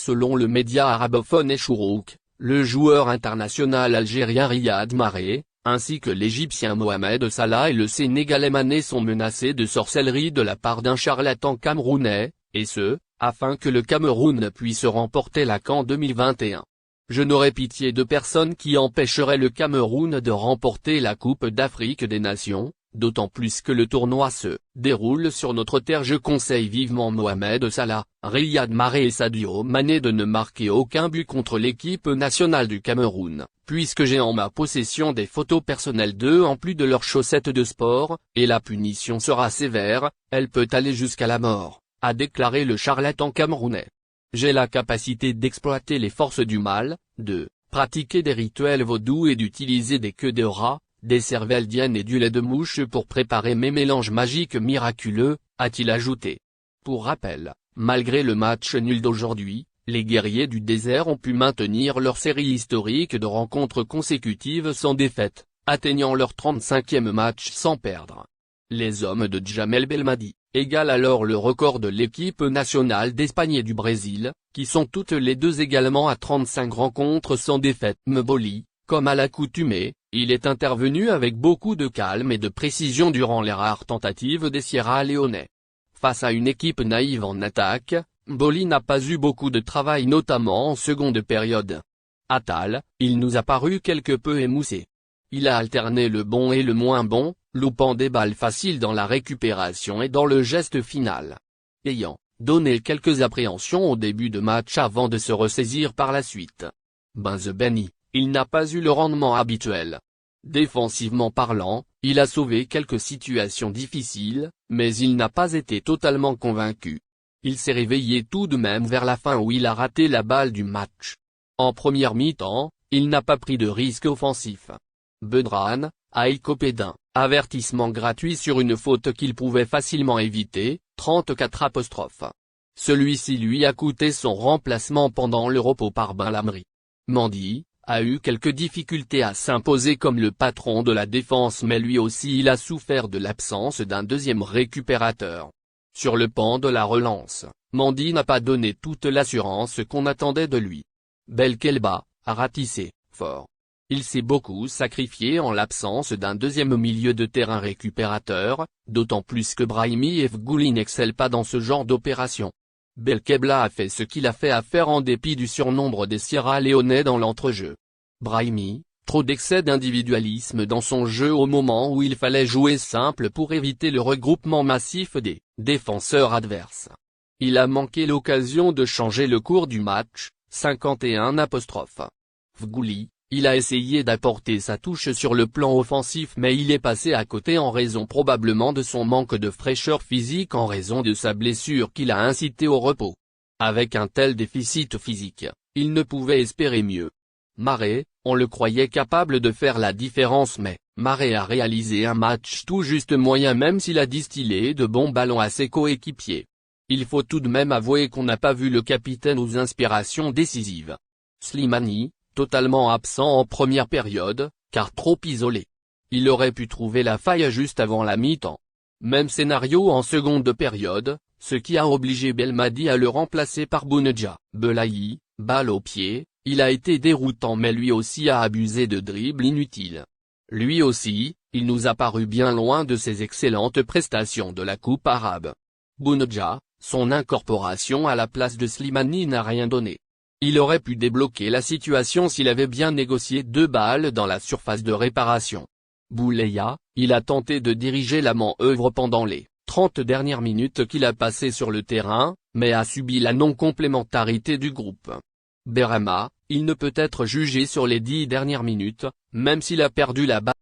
Selon le média arabophone Chourouk, le joueur international algérien Riyad Mahrez, ainsi que l'Égyptien Mohamed Salah et le Sénégalais Mané sont menacés de sorcellerie de la part d'un charlatan camerounais, et ce, afin que le Cameroun puisse remporter la CAN 2021. Je n'aurais pitié de personne qui empêcherait le Cameroun de remporter la Coupe d'Afrique des Nations, d'autant plus que le tournoi se déroule sur notre terre. Je conseille vivement Mohamed Salah, Riyad Mahrez et Sadio Mané de ne marquer aucun but contre l'équipe nationale du Cameroun, puisque j'ai en ma possession des photos personnelles d'eux en plus de leurs chaussettes de sport, et la punition sera sévère, elle peut aller jusqu'à la mort, a déclaré le charlatan camerounais. J'ai la capacité d'exploiter les forces du mal, de pratiquer des rituels vaudous et d'utiliser des queues de rats, des cervelles d'hyène et du lait de mouche pour préparer mes mélanges magiques miraculeux, a-t-il ajouté. Pour rappel, malgré le match nul d'aujourd'hui, les guerriers du désert ont pu maintenir leur série historique de rencontres consécutives sans défaite, atteignant leur 35e match sans perdre. Les hommes de Djamel Belmadi égalent alors le record de l'équipe nationale d'Espagne et du Brésil, qui sont toutes les deux également à 35 rencontres sans défaite. Mboli, comme à l'accoutumée, il est intervenu avec beaucoup de calme et de précision durant les rares tentatives des Sierra Léonais. Face à une équipe naïve en attaque, Mboli n'a pas eu beaucoup de travail notamment en seconde période. Attal, il nous a paru quelque peu émoussé. Il a alterné le bon et le moins bon, loupant des balles faciles dans la récupération et dans le geste final. Ayant donné quelques appréhensions au début de match avant de se ressaisir par la suite. Benzebaini, il n'a pas eu le rendement habituel. Défensivement parlant, il a sauvé quelques situations difficiles, mais il n'a pas été totalement convaincu. Il s'est réveillé tout de même vers la fin où il a raté la balle du match. En première mi-temps, il n'a pas pris de risque offensif. Bedran a écopé d'un avertissement gratuit sur une faute qu'il pouvait facilement éviter, 34. Celui-ci lui a coûté son remplacement pendant le repos par Ben Lamri. Mendy a eu quelques difficultés à s'imposer comme le patron de la défense, mais lui aussi il a souffert de l'absence d'un deuxième récupérateur. Sur le pan de la relance, Mendy n'a pas donné toute l'assurance qu'on attendait de lui. Belkelba a ratissé fort. Il s'est beaucoup sacrifié en l'absence d'un deuxième milieu de terrain récupérateur, d'autant plus que Brahimi et Fgouli n'excellent pas dans ce genre d'opération. Belkebla a fait ce qu'il a fait à faire en dépit du surnombre des Sierra Léonais dans l'entrejeu. Brahimi, trop d'excès d'individualisme dans son jeu au moment où il fallait jouer simple pour éviter le regroupement massif des défenseurs adverses. Il a manqué l'occasion de changer le cours du match, 51. Fgouli, il a essayé d'apporter sa touche sur le plan offensif mais il est passé à côté en raison probablement de son manque de fraîcheur physique en raison de sa blessure qui l'a incité au repos. Avec un tel déficit physique, il ne pouvait espérer mieux. Mahrez, on le croyait capable de faire la différence mais, Mahrez a réalisé un match tout juste moyen même s'il a distillé de bons ballons à ses coéquipiers. Il faut tout de même avouer qu'on n'a pas vu le capitaine aux inspirations décisives. Slimani, totalement absent en première période, car trop isolé. Il aurait pu trouver la faille juste avant la mi-temps. Même scénario en seconde période, ce qui a obligé Belmadi à le remplacer par Bounedjah. Belaïli, balle au pied, il a été déroutant mais lui aussi a abusé de dribbles inutiles. Lui aussi, il nous a paru bien loin de ses excellentes prestations de la Coupe arabe. Bounedjah, son incorporation à la place de Slimani n'a rien donné. Il aurait pu débloquer la situation s'il avait bien négocié 2 balles dans la surface de réparation. Bouleya, il a tenté de diriger la manœuvre pendant les 30 dernières minutes qu'il a passées sur le terrain, mais a subi la non-complémentarité du groupe. Berama, il ne peut être jugé sur les 10 dernières minutes, même s'il a perdu la balle.